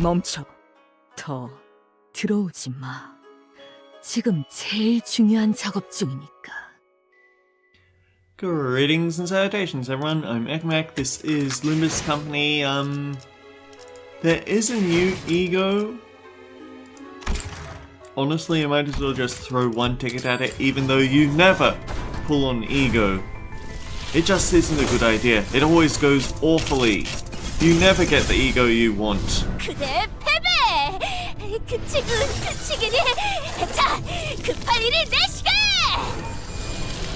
멈춰. 더 들어오지 마. 지금 제일 중요한 작업 중이니까. Greetings and salutations everyone, I'm Ekmek, this is Limbus Company. There is a new ego. Honestly, I might as well just throw one ticket at it, even though you never pull on ego. It just isn't a good idea. It always goes awfully. You never get the ego you want. 그대 패배! 그치기니! 자, 급할 일을 내시게!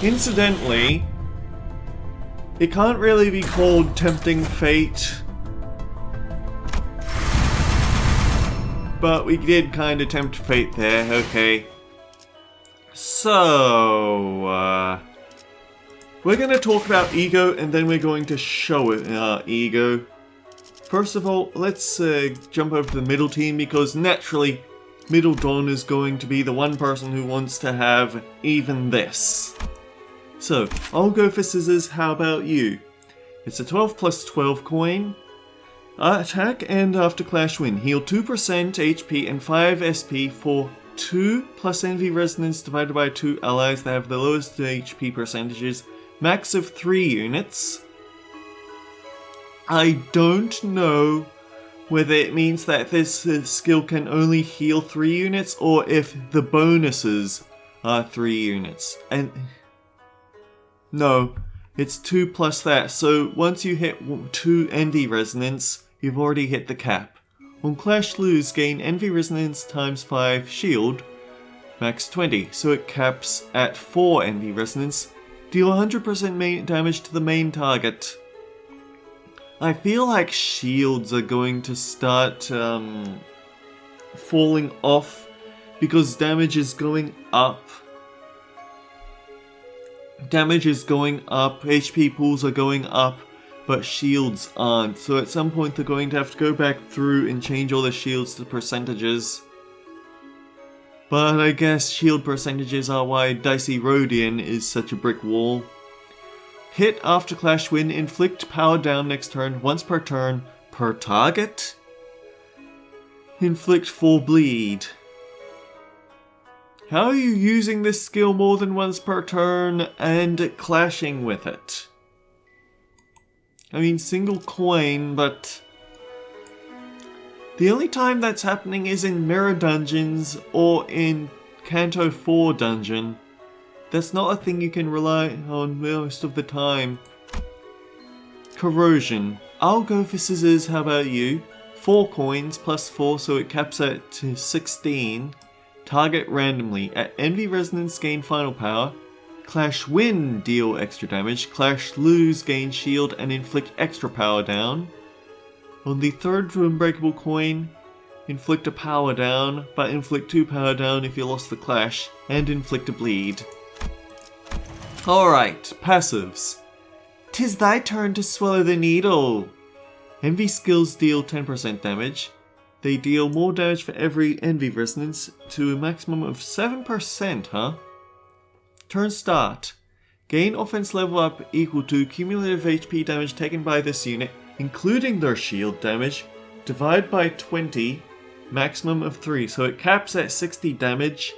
Incidentally, it can't really be called tempting fate, but we did kind of tempt fate there, okay. So, we're going to talk about ego and then we're going to show it ego. First of all, let's jump over to the middle team because naturally, Middle Dawn is going to be the one person who wants to have even this. So, I'll go for scissors, how about you? It's a 12 plus 12 coin. Attack and after clash win. Heal 2% HP and 5 SP for 2 plus envy resonance divided by 2 allies that have the lowest HP percentages. Max of 3 units. I don't know whether it means that this skill can only heal 3 units or if the bonuses are 3 units. And no, it's 2 plus that, so once you hit 2 envy resonance, you've already hit the cap. On Clash Lose, gain envy resonance times 5 shield, max 20, so it caps at 4 envy resonance. Deal 100% damage to the main target. I feel like shields are going to start falling off because damage is going up. Damage is going up, HP pools are going up, but shields aren't. So at some point they're going to have to go back through and change all the shields to percentages. But I guess shield percentages are why Dicey Rhodian is such a brick wall. Hit after clash win, inflict power down next turn, once per turn, per target. Inflict 4 bleed. How are you using this skill more than once per turn and clashing with it? I mean, single coin, but the only time that's happening is in mirror dungeons or in Canto 4 dungeon. That's not a thing you can rely on most of the time. Corrosion. I'll go for scissors, how about you? 4 coins plus 4, so it caps at 16. Target randomly. At envy resonance, gain final power. Clash win, deal extra damage. Clash lose, gain shield and inflict extra power down. On the third unbreakable coin, inflict a power down, but inflict 2 power down if you lost the clash, and inflict a bleed. Alright, passives. 'Tis thy turn to swallow the needle. Envy skills deal 10% damage. They deal more damage for every envy resonance to a maximum of 7%, huh? Turn start. Gain offense level up equal to cumulative HP damage taken by this unit, including their shield damage. Divide by 20, maximum of 3, so it caps at 60 damage.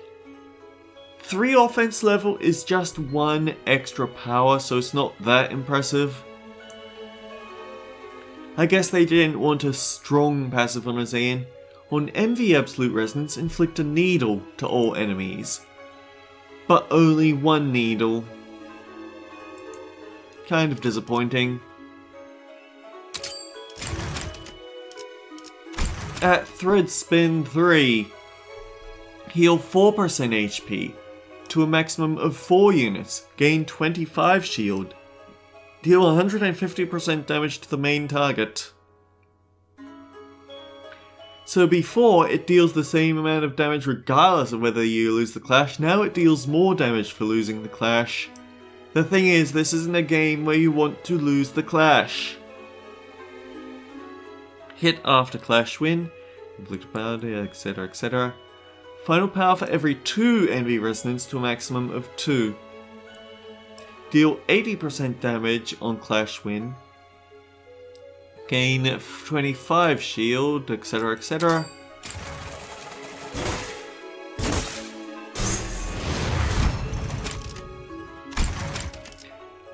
3 offense level is just 1 extra power, so it's not that impressive. I guess they didn't want a strong passive on a ZAYIN. On Envy Absolute Resonance, inflict a needle to all enemies. But only 1 needle. Kind of disappointing. At Threadspin 3, heal 4% HP to a maximum of 4 units, gain 25 shield, deal 150% damage to the main target. So before, it deals the same amount of damage regardless of whether you lose the clash. Now it deals more damage for losing the clash. The thing is, this isn't a game where you want to lose the clash. Hit after clash win, inflict power, etc, etc. Final power for every 2 envy resonance to a maximum of 2. Deal 80% damage on clash win. gain 25 shield, etc, etc.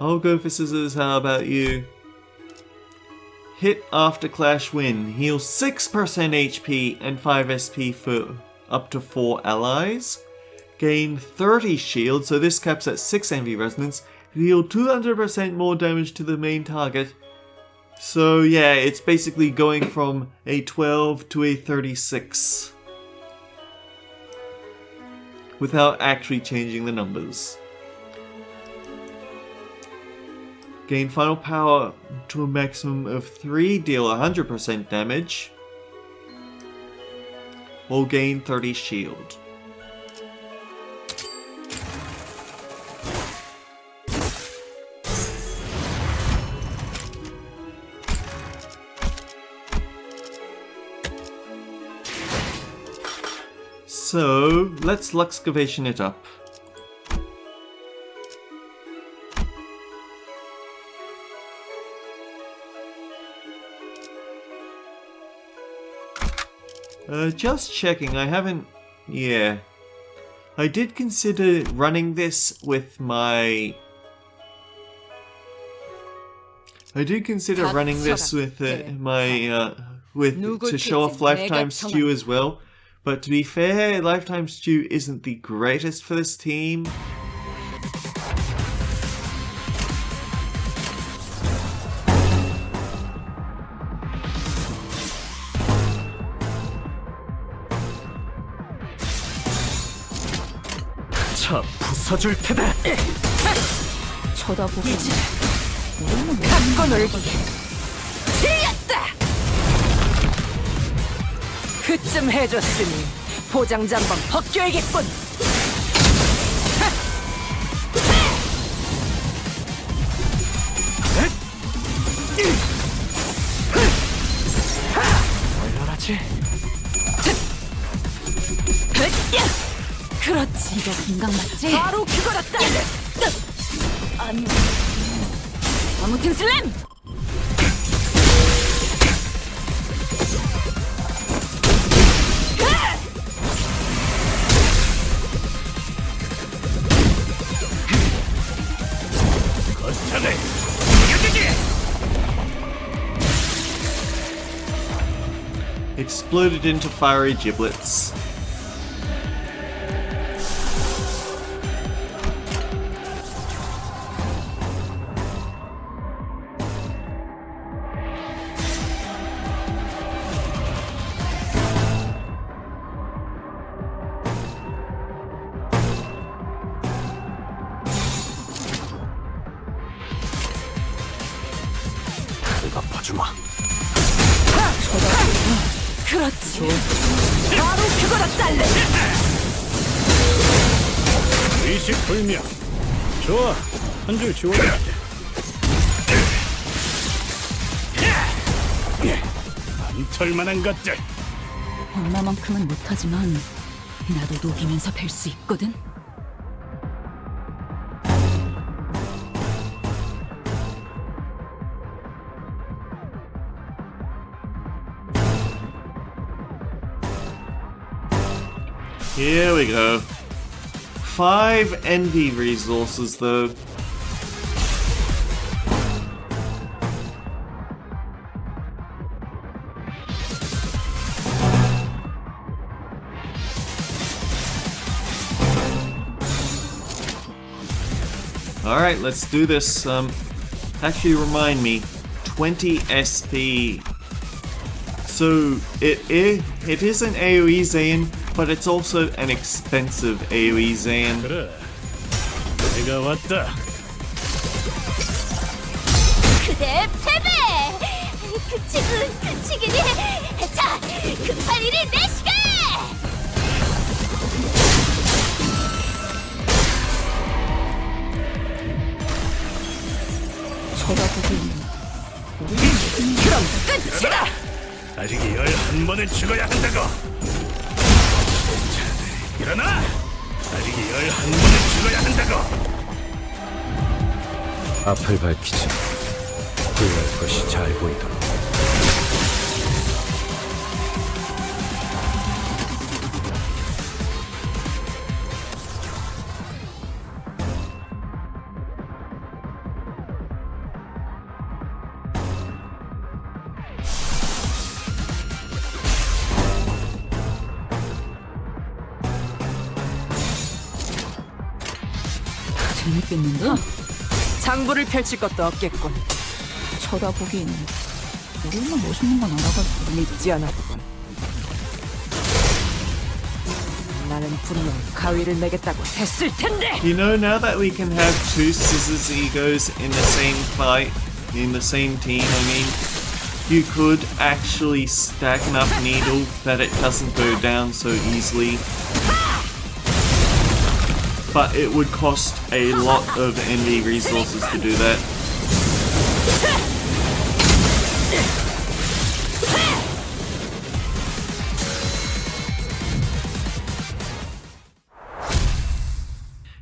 I'll go for scissors, how about you? Hit after clash win. Heal 6% HP and 5 SP for up to 4 allies. Gain 30 shield, so this caps at 6 envy resonance. Deal 200% more damage to the main target. So yeah, it's basically going from a 12 to a 36. Without actually changing the numbers. Gain final power to a maximum of 3, deal 100% damage. Or gain 30 shield. So, let's Luxcavation it up. Just checking, I haven't... Yeah. I did consider running this with my... to show off Lifetime Stew as well. But to be fair, Lifetime Stew isn't the greatest for this team. 자, 부숴줄 테다. 쳐다보고 갖고 놀기. 틀렸다. 그쯤 해줬으니 포장지 한번 벗겨야겠군. 얼려라지. 그렇지. 이거 금강 맞지? 바로 그거였다. 아니 아무튼 슬램! 거스터네. Exploded into fiery giblets. 갚아주마. 그렇지. 바로 그거라 딸래. 의식불명. 좋아. 한 줄 지워줄게. 안 털만한 것들. 엄마만큼은 못하지만 나도 녹이면서 뵐 수 있거든. Here we go. 5 envy resources though. Alright, let's do this. Actually remind me, 20 SP. So it is an AoE ZAYIN, but it's also an expensive AoE ZAYIN. 그래. 내가 왔다. 그대 패배! 그치기니! 자, 급할 일이 내 시간! 쳐다보고 있는 그럼 끝이다! 아직 11번을 죽어야 한다고! 일어나! 아직 11번을 죽어야 한다고! 앞을 밝히지. 후회할 것이 잘 보이도록. 재밌겠는데? 장부를 펼칠 것도 없겠군. 쳐다보긴 얼마나 멋있는 건 알아가지고. 믿지 않았군. 나는 분명 가위를 내겠다고 했을 텐데. You know, now that we can have two scissors egos in the same fight, in the same team, I mean, you could actually stack enough needle that it doesn't go down so easily. But it would cost a lot of ND resources to do that.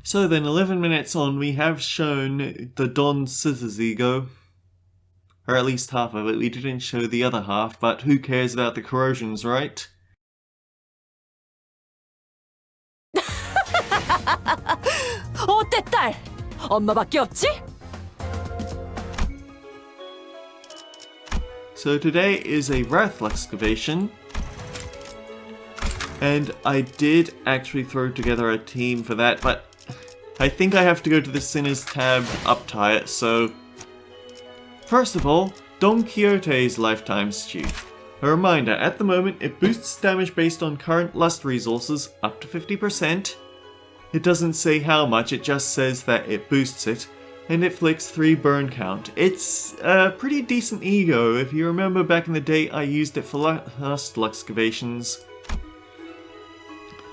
So then 11 minutes on, we have shown the Don Scissors ego. Or at least half of it. We didn't show the other half, but who cares about the corrosions, right? 어때 딸? 엄마밖에 없지? So today is a Wrath Luxcavation. And I did actually throw together a team for that, but I think I have to go to the Sinners tab, uptie it, so... First of all, Don Quixote's Lifetime Stew. A reminder, at the moment it boosts damage based on current lust resources up to 50%. It doesn't say how much, it just says that it boosts it, and it flicks 3 burn count. It's a pretty decent ego. If you remember back in the day, I used it for last Luxcavations.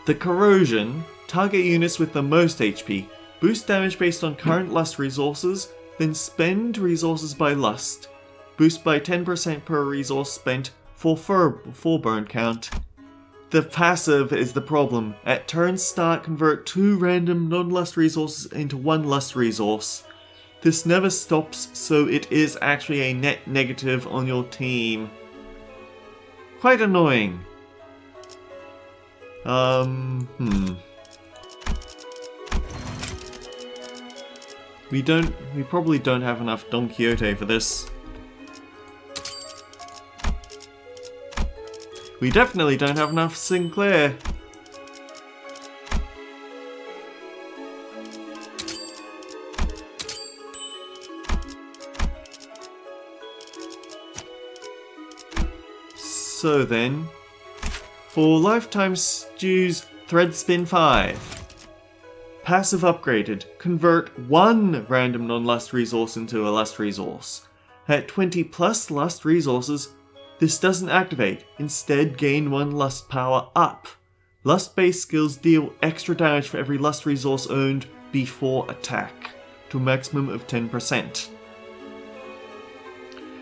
The Corrosion, target units with the most HP, boost damage based on current lust resources, then spend resources by lust. Boost by 10% per resource spent for full burn count. The passive is the problem. At turn start, convert 2 random non-lust resources into 1 lust resource. This never stops, so it is actually a net negative on your team. Quite annoying. We probably don't have enough Don Quixote for this. We definitely don't have enough Sinclair. So then, for Lifetime Stew's Threadspin 5. Passive upgraded. Convert 1 random non-lust resource into a lust resource. At 20 plus lust resources, this doesn't activate. Instead, gain 1 lust power up. Lust-based skills deal extra damage for every lust resource owned before attack, to a maximum of 10%.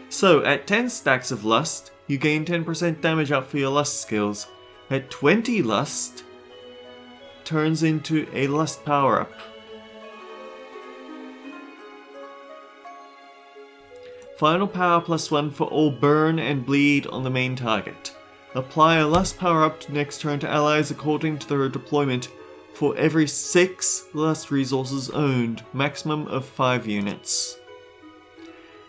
So, at 10 stacks of lust, you gain 10% damage up for your lust skills. At 20 lust, turns into a lust power-up. Final power +1 for all burn and bleed on the main target. Apply a lust power-up to next turn to allies according to their deployment for every 6 lust resources owned, maximum of 5 units.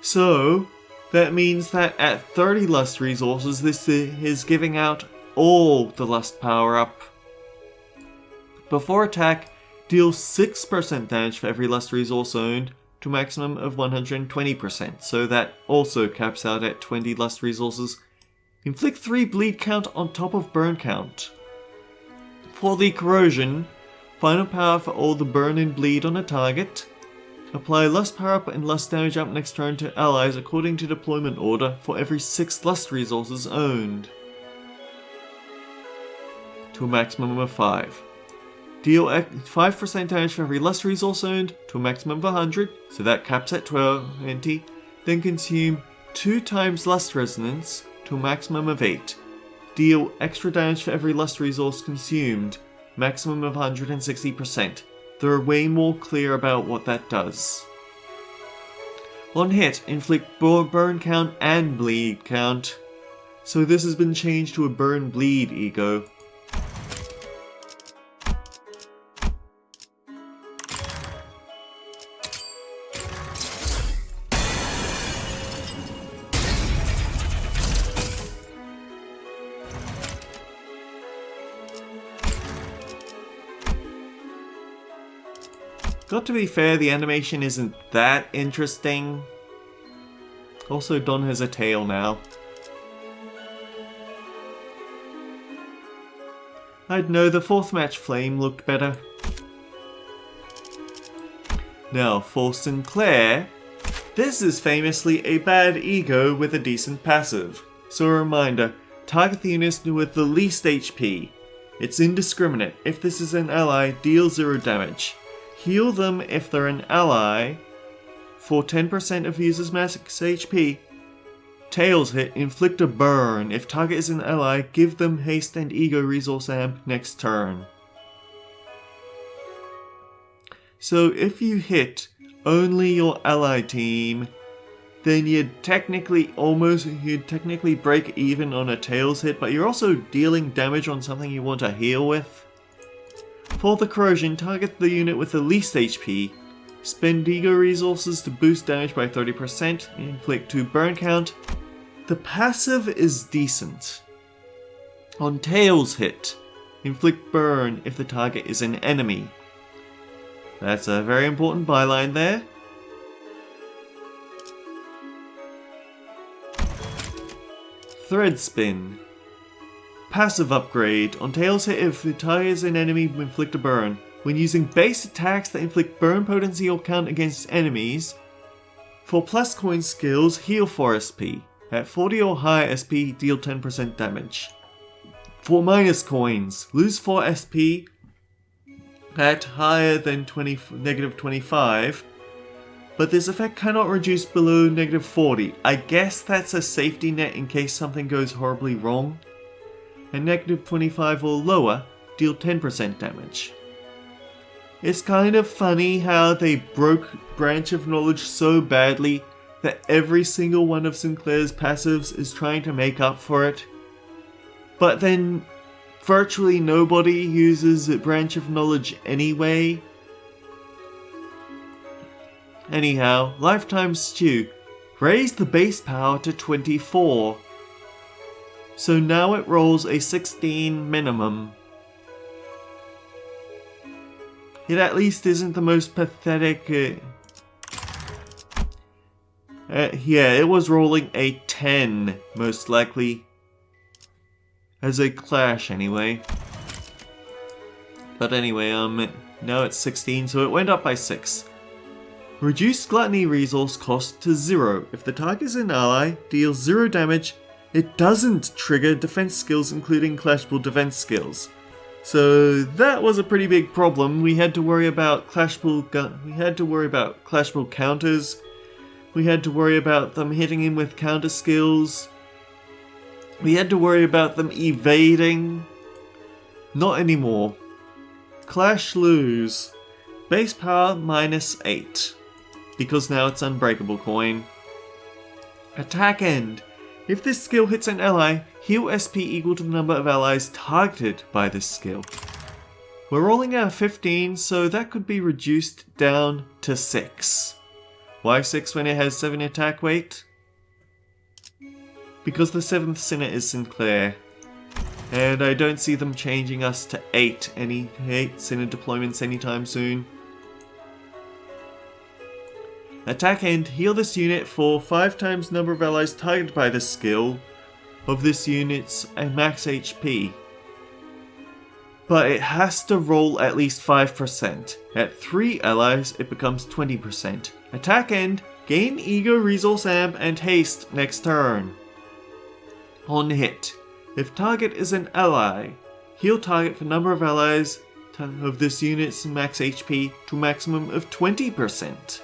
So, that means that at 30 lust resources, this is giving out all the lust power-up. Before attack, deal 6% damage for every lust resource owned, to a maximum of 120%, so that also caps out at 20 lust resources. Inflict 3 bleed count on top of burn count. For the corrosion, final power for all the burn and bleed on a target. Apply lust power up and lust damage up next turn to allies according to deployment order for every 6 lust resources owned, to a maximum of 5. Deal 5% damage for every lust resource owned, to a maximum of 100, so that caps at 20. Then consume 2 times lust resonance, to a maximum of 8. Deal extra damage for every lust resource consumed, maximum of 160%. They're way more clear about what that does. On hit, inflict burn count and bleed count. So this has been changed to a burn bleed ego. Got to be fair, the animation isn't that interesting. Also, Don has a tail now. I'd know the fourth match Flame looked better. Now, for Sinclair, this is famously a bad ego with a decent passive. So a reminder, target the units with the least HP. It's indiscriminate. If this is an ally, deal 0 damage. Heal them if they're an ally for 10% of user's max HP. Tails hit, inflict a burn. If target is an ally, give them haste and ego resource amp next turn. So if you hit only your ally team, then you'd technically break even on a Tails hit, but you're also dealing damage on something you want to heal with. For the corrosion, target the unit with the least HP. Spend ego resources to boost damage by 30%, inflict 2 burn count. The passive is decent. On Tails hit, inflict burn if the target is an enemy. That's a very important byline there. Threadspin. Passive upgrade. On Tails hit, if the target is an enemy, inflict a burn. When using base attacks that inflict burn potency or count against enemies, for plus coin skills, heal 4 SP. At 40 or higher SP, deal 10% damage. For minus coins, lose 4 SP at higher than negative 25, but this effect cannot reduce below negative 40. I guess that's a safety net in case something goes horribly wrong. And negative 25 or lower, deal 10% damage. It's kind of funny how they broke Branch of Knowledge so badly that every single one of Sinclair's passives is trying to make up for it. But then virtually nobody uses Branch of Knowledge anyway. Anyhow, Lifetime Stew. Raise the base power to 24. So now it rolls a 16 minimum. It at least isn't the most pathetic. Yeah, it was rolling a 10, most likely. As a clash, anyway. But anyway, now it's 16, so it went up by 6. Reduce Gluttony resource cost to 0. If the target is an ally, deals 0 damage. It doesn't trigger defense skills, including clashable defense skills. So that was a pretty big problem. We had to worry about clashable counters. We had to worry about them hitting him with counter skills. We had to worry about them evading. Not anymore. Clash lose. Base power minus 8. Because now it's unbreakable coin. Attack end. If this skill hits an ally, heal SP equal to the number of allies targeted by this skill. We're rolling out 15, so that could be reduced down to 6. Why 6 when it has 7 attack weight? Because the 7th sinner is Sinclair. And I don't see them changing us to 8 sinner deployments anytime soon. Attack end, heal this unit for 5 times number of allies targeted by this skill of this unit's max HP. But it has to roll at least 5%. At 3 allies, it becomes 20%. Attack end, gain ego resource amp and haste next turn. On hit, if target is an ally, heal target for number of allies of this unit's max HP to a maximum of 20%.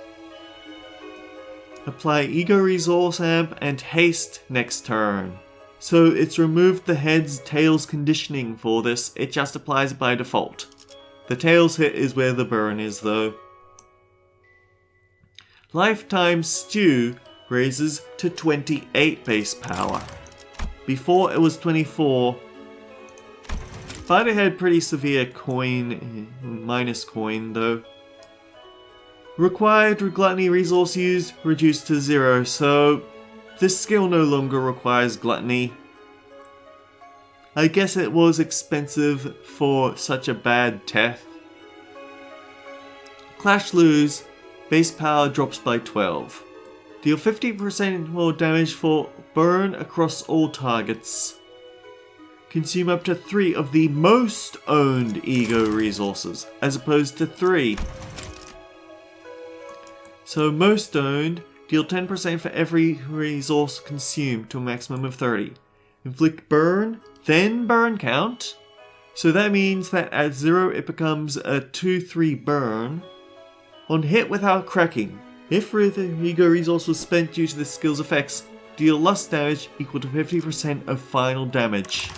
Apply ego resource amp and haste next turn. So it's removed the head's tails conditioning for this, it just applies it by default. The tails hit is where the burn is though. Lifetime Stew raises to 28 base power. Before it was 24, but it had pretty severe minus coin though. Required gluttony resource used reduced to 0, so this skill no longer requires gluttony. I guess it was expensive for such a bad teth. Clash lose, base power drops by 12. Deal 50% more damage for burn across all targets. Consume up to 3 of the most owned ego resources, as opposed to 3. So most owned, deal 10% for every resource consumed to a maximum of 30. Inflict burn, then burn count. So that means that at 0 it becomes a 2-3 burn. On hit without cracking, if the ego resource was spent due to the skill's effects, deal lust damage equal to 50% of final damage.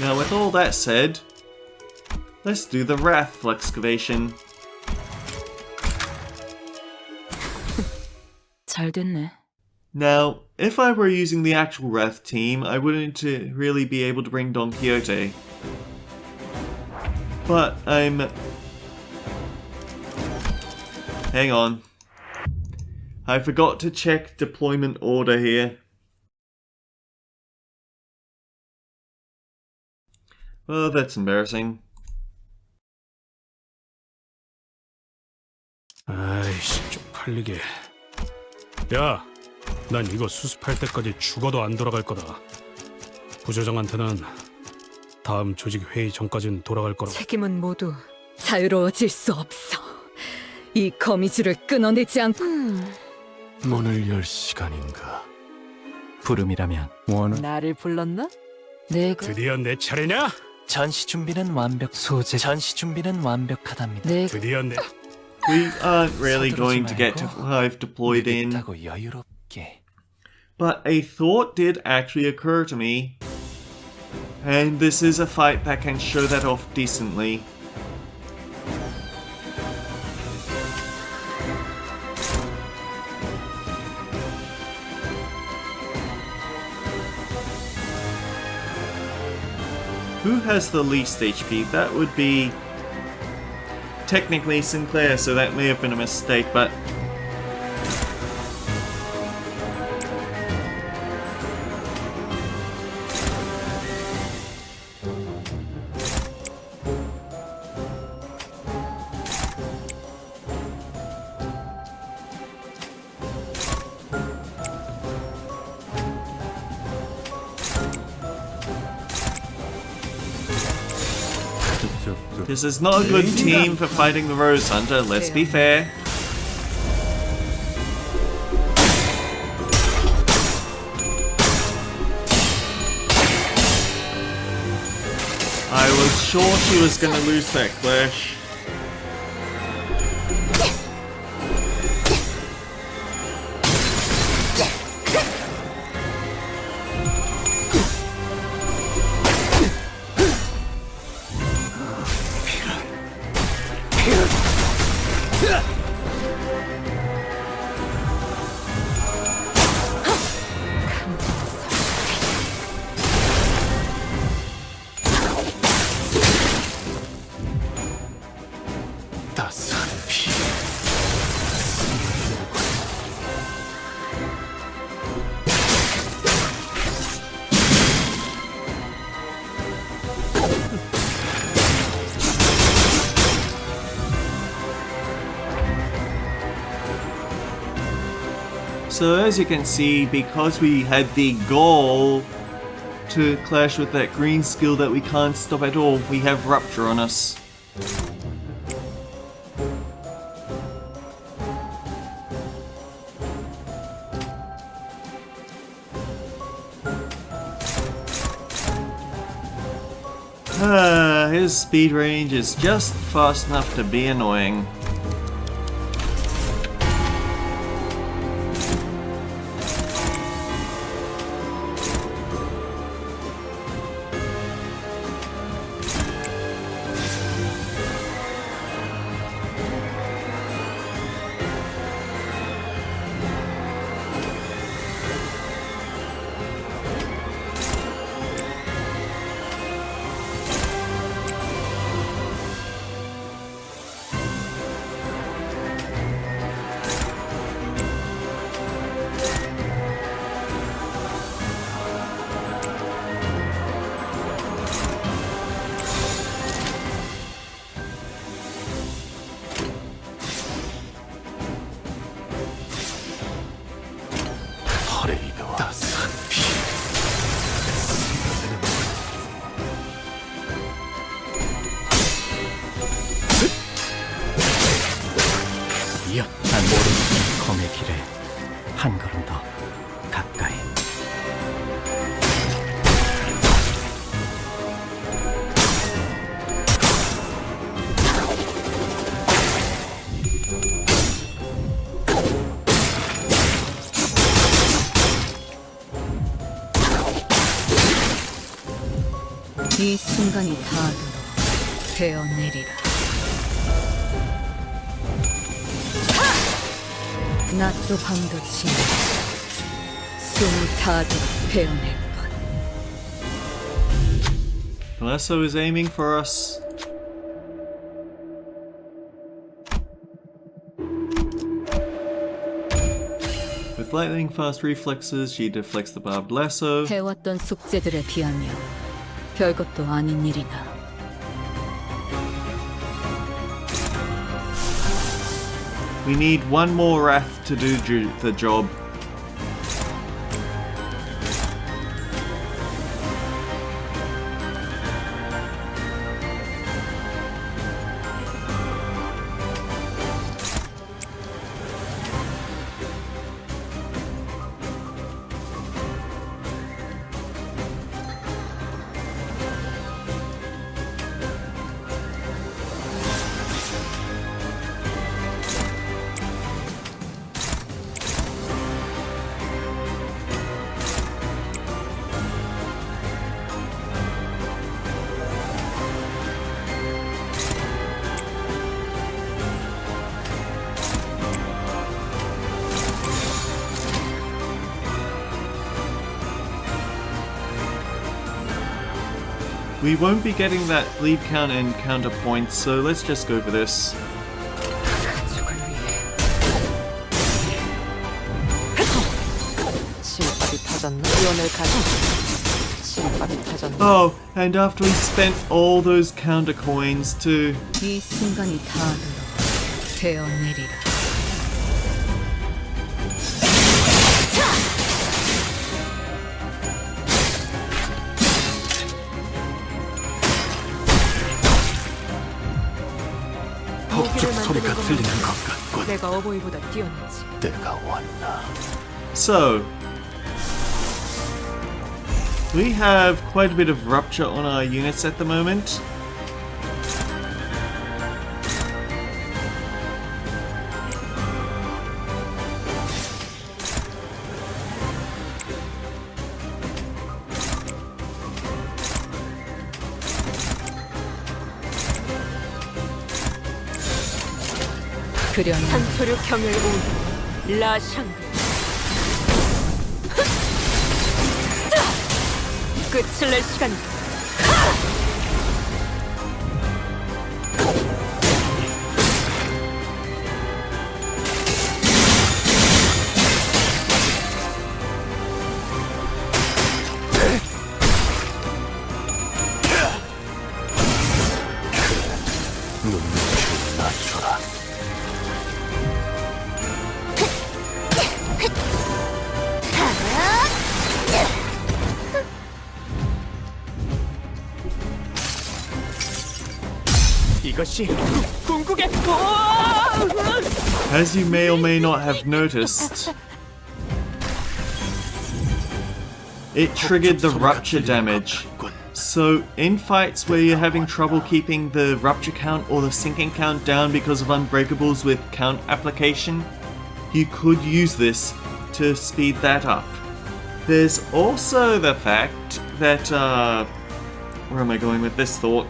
Now with all that said, let's do the Wrath Luxcavation. 잘 됐네. Now, if I were using the actual Wrath team, I wouldn't really be able to bring Don Quixote. But I'm... Hang on. I forgot to check deployment order here. Oh, that's embarrassing. 아이씨, 쪽팔리게. 야, 난 이거 수습할 때까지 죽어도 안 돌아갈 거다. 부조장한테는 다음 조직 회의 전까진 돌아갈 거라고. 책임은 모두 자유로워질 수 없어. 이 거미줄을 끊어내지 않고. 문을 열 시간인가? 부름이라면 원은 나를 불렀나? 내가 드디어 내 차례냐? 전시 준비는 전시 준비는 완벽하답니다. 내가 드디어 내... We aren't really going to get to 5 deployed in. 되겠다고 여유롭게. But a thought did actually occur to me. And this is a fight that can show that off decently. Who has the least HP? That would be technically Sinclair, so that may have been a mistake, but this is not a good team for fighting the Rose Hunter, let's be fair. I was sure she was gonna lose that clash. 따스한 피. So as you can see, because we had the goal to clash with that green skill that we can't stop at all, we have Rupture on us. His speed range is just fast enough to be annoying. 검의 길에 한 걸음 더 가까이. 이 순간이 닿도록 베어내리라. 낮도 밤도 지나 숨이 닿도록 베어낼 것. Lasso is aiming for us. With lightning fast reflexes, she deflects the barbed lasso. 해왔던 숙제들에 비하면 별것도 아닌 일이다. We need one more wrath to do the job. We won't be getting that bleed count and counter points, so let's just go for this. 실밥이 터졌나? 지원을 가자. 실밥이 터졌나? Oh, and after we spent all those counter coins too. 이 순간이 닿도록 베어내리라. 법적 소리가 들리는 것 같군. 내가 어버이보다 뛰어났지. 때가 왔나. So, we have quite a bit of rupture on our units at the moment. 그려는 산소류 경혈 온 라샹그. 끝을 낼 시간이다. 눈빛을 낮춰라. 이것이 궁극의 As you may or may not have noticed, it triggered the rupture damage. So in fights where you're having trouble keeping the rupture count or the sinking count down because of unbreakables with count application, you could use this to speed that up. There's also the fact that, where am I going with this thought?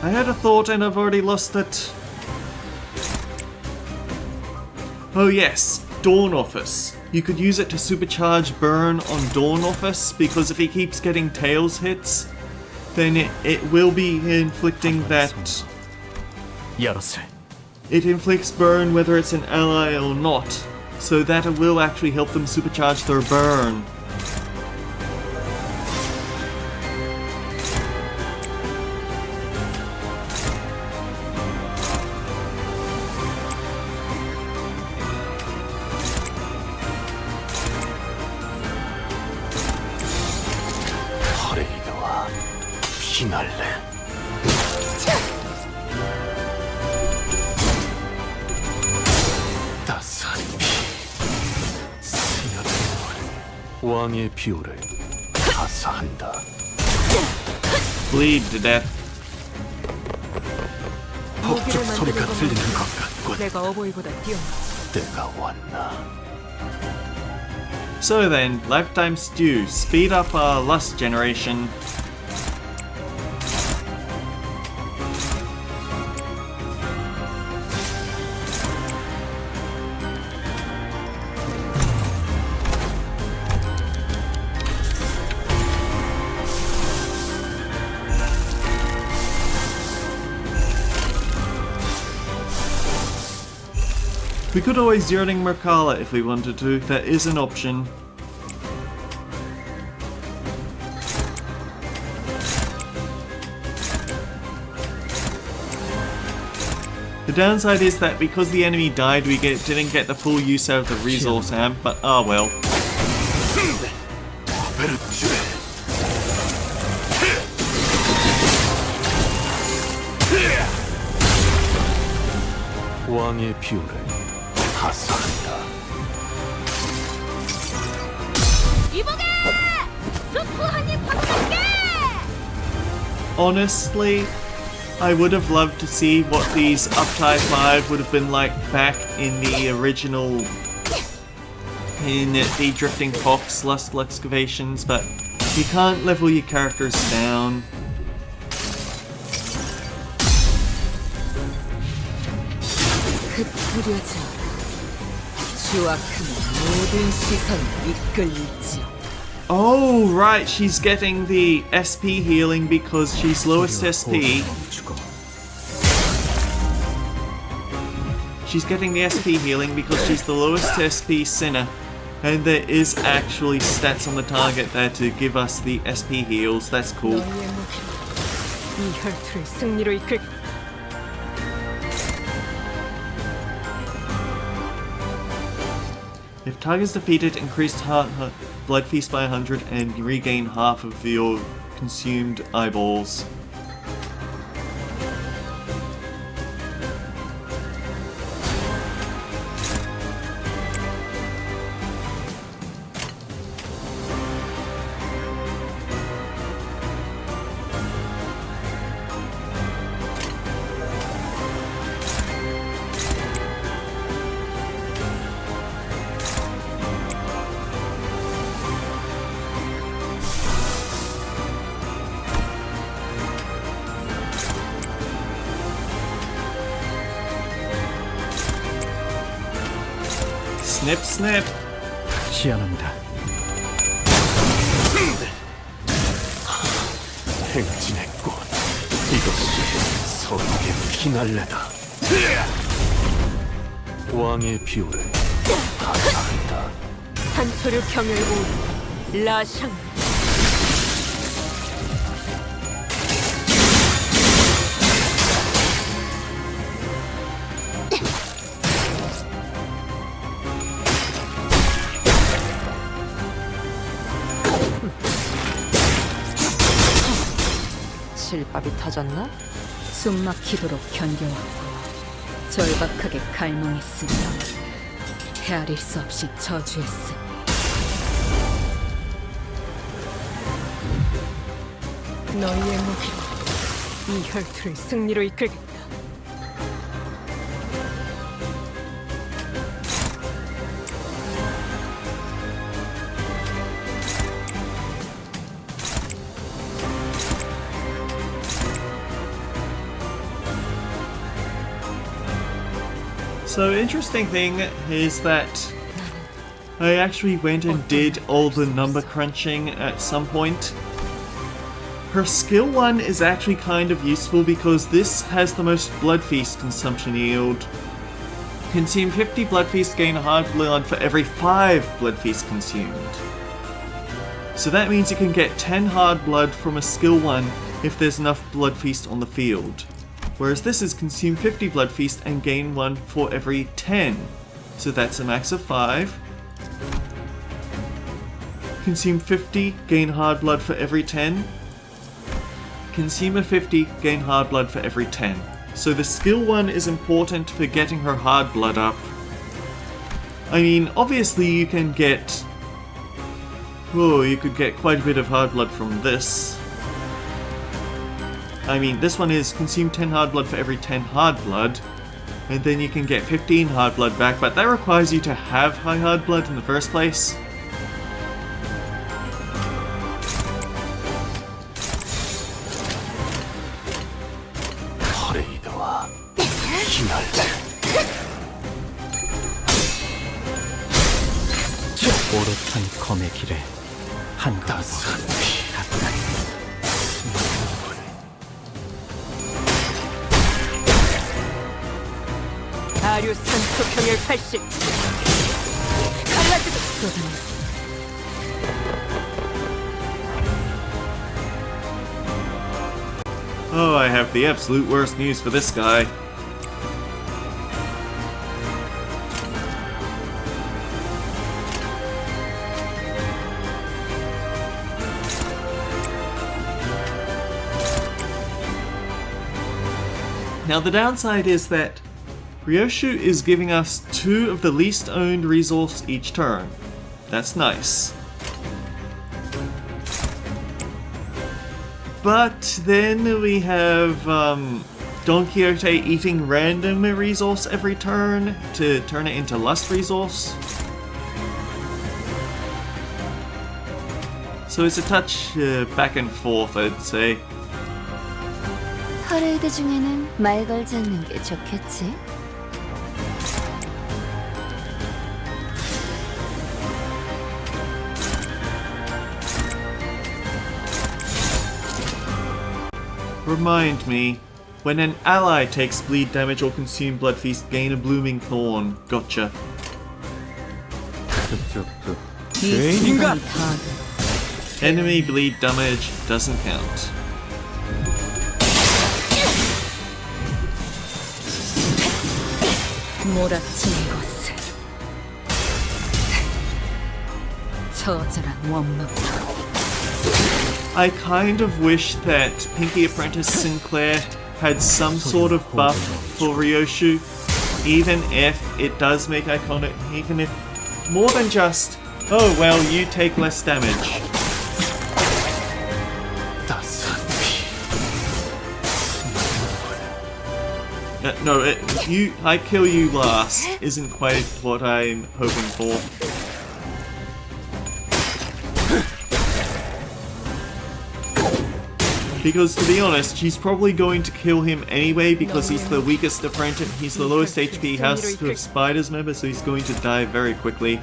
I had a thought and I've already lost it. Oh yes, Dawn Office. You could use it to supercharge Burn on Dawn Office, because if he keeps getting Tails hits, then it will be inflicting that... 열었을. It inflicts Burn whether it's an ally or not, so that it will actually help them supercharge their Burn. 피날레. 따스한 피, 스며든 물, 왕의 비호를 가사한다. Bleed to death. 폭죽 소리가 들리는 것 같군. 내가 어버이보다 뛰어. 때가 왔나. So then, lifetime stew. Speed up our lust generation. We could always Zerling Merkala if we wanted to, that is an option. The downside is that because the enemy died we didn't get the full use out of the resource amp, but ah well. 왕의 비호를 가사한다. 이보게! 수프 한입 받을게! Honestly, I would have loved to see what these Uptide 5 would have been like back in the original, in the Drifting Fox Luxcavations, but you can't level your characters down. 흩뿌려져 추악한 모든 시선을 이끌리지어다. Oh, right, she's getting the SP healing because she's lowest SP. She's getting the SP healing because she's the lowest SP sinner. And there is actually stats on the target there to give us the SP heals, that's cool. 너희의 목표는 이 혈투를 승리로 이끌. If target's defeated, increase blood feast by 100 and regain half of your consumed eyeballs. Snip, snip. 시안합니다. 행진의 꽃, 이것이 서로의 피날레다. 왕의 비호를 가사한다. 산초류 경혈고 라샹. 실밥이 터졌나? 숨막히도록 견뎌왔고 절박하게 갈망했으며 헤아릴 수 없이 저주했으니 너희의 무기로 이 혈투를 승리로 이끌겠다. So interesting thing is that I actually went and did all the number crunching at some point. Her skill 1 is actually kind of useful because this has the most blood feast consumption yield. Consume 50 blood feast, gain hard blood for every 5 blood feast consumed. So that means you can get 10 hard blood from a skill 1 if there's enough blood feast on the field. Whereas this is consume 50 blood feast and gain 1 for every 10. So that's a max of 5. Consume 50, gain hard blood for every 10. consume a 50, gain hard blood for every 10. So the skill one is important for getting her hard blood up. I mean, obviously you can get... Oh, you could get quite a bit of hard blood from this. I mean, this one is consume 10 hard blood for every 10 hard blood. And then you can get 15 hard blood back, but that requires you to have high hard blood in the first place. 퍼레이드와 희날. 오롯한 검의 길에 한 걸음 더 가까이. 아류산 소평열 80 갈라지도 쏟아내 Oh, I have the absolute worst news for this guy. Now the downside is that Ryoshu is giving us 2 of the least owned resource each turn. That's nice. But then we have Don Quixote eating random resource every turn to turn it into lust resource. So it's a touch back and forth, I'd say. 퍼레이드 중에는 말 걸지 않는 게 좋겠지? Remind me, when an ally takes bleed damage or consume blood feast, gain a blooming thorn. Gotcha. 이 순간이 다 Enemy bleed damage doesn't count. 몰아치는 것을 처절한 원망으로 I kind of wish that Pinky Apprentice Sinclair had some sort of buff for Ryoshu, even if it does make iconic, even if more than just, oh well, you take less damage. No, I kill you last isn't quite what I'm hoping for. Because to be honest, she's probably going to kill him anyway because he's the weakest apprentice, he's the lowest HP, has to have spiders, remember, so he's going to die very quickly.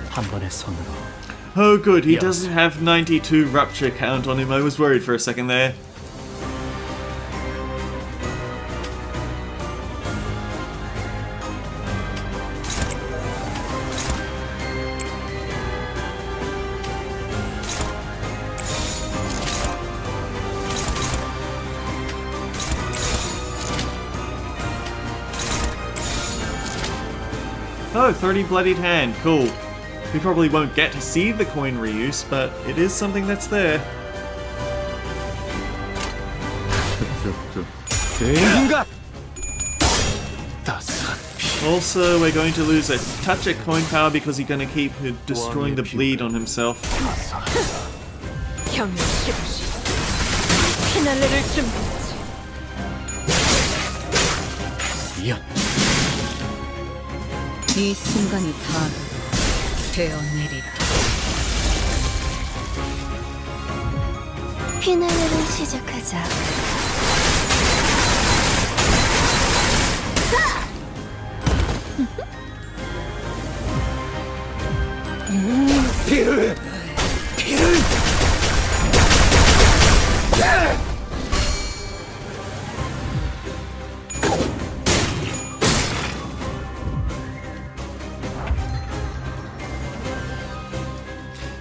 한 번의 손으로 Oh good, he Yes. doesn't have 92 rupture count on him, I was worried for a second there. Oh, 30 bloodied hand, cool. We probably won't get to see the coin reuse, but it is something that's there. Also, we're going to lose a touch of coin power because he's going to keep destroying the bleed on himself. 경멸 시부시 피날레를 준비하지 이 순간이 다 되어내리라. 피날레를 시작하자.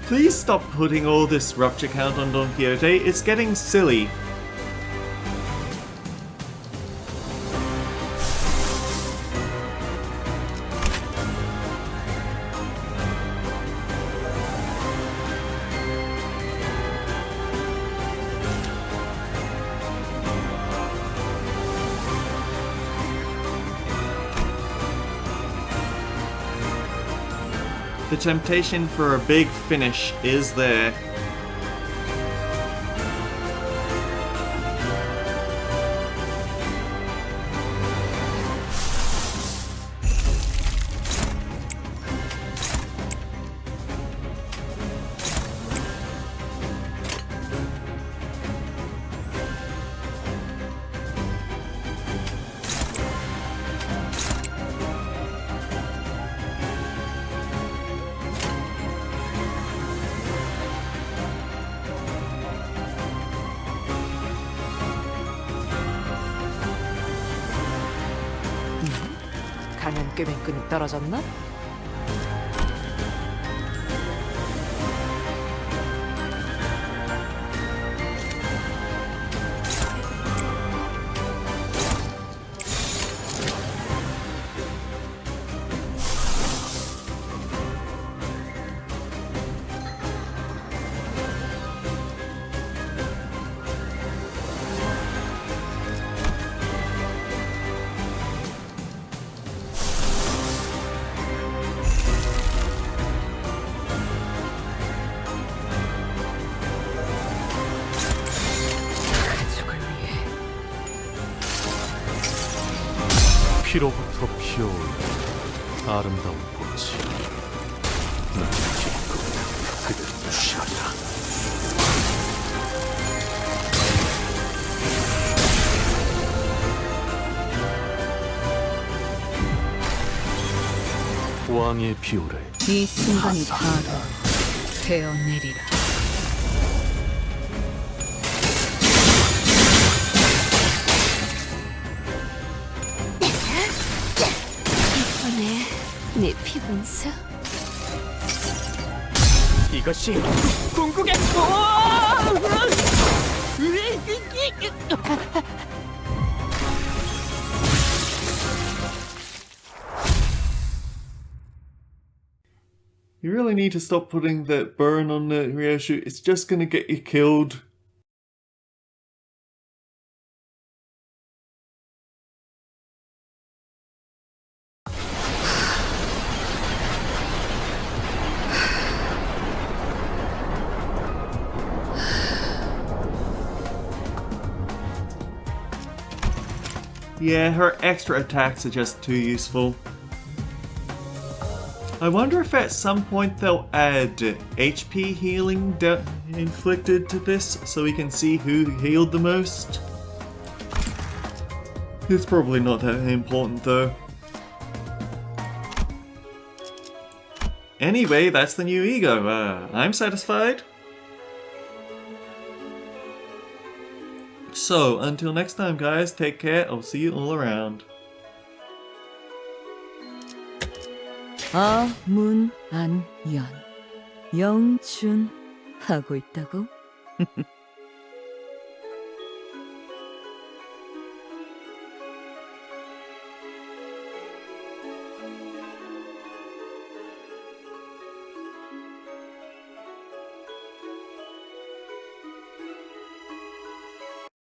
Please stop putting all this rupture count on Don Quixote, it's getting silly. The temptation for a big finish is there. 강한 꾀맹끈이 떨어졌나? 피로부터 피어올 아름다운 꽃이 난 기꺼이 그대를 무시하리라. 왕의 비호를 이 순간이 바로 되어내리라. 이번에 네 피분수 이것이 궁극의 You really need to stop putting that burn on the Ryoshu, it's just gonna get you killed. Yeah, her extra attacks are just too useful. I wonder if at some point they'll add HP healing inflicted to this so we can see who healed the most. It's probably not that important though. Anyway, that's the new ego. I'm satisfied. So, until next time guys, take care, I'll see you all around. 아문안연 영춘 하고 있다고?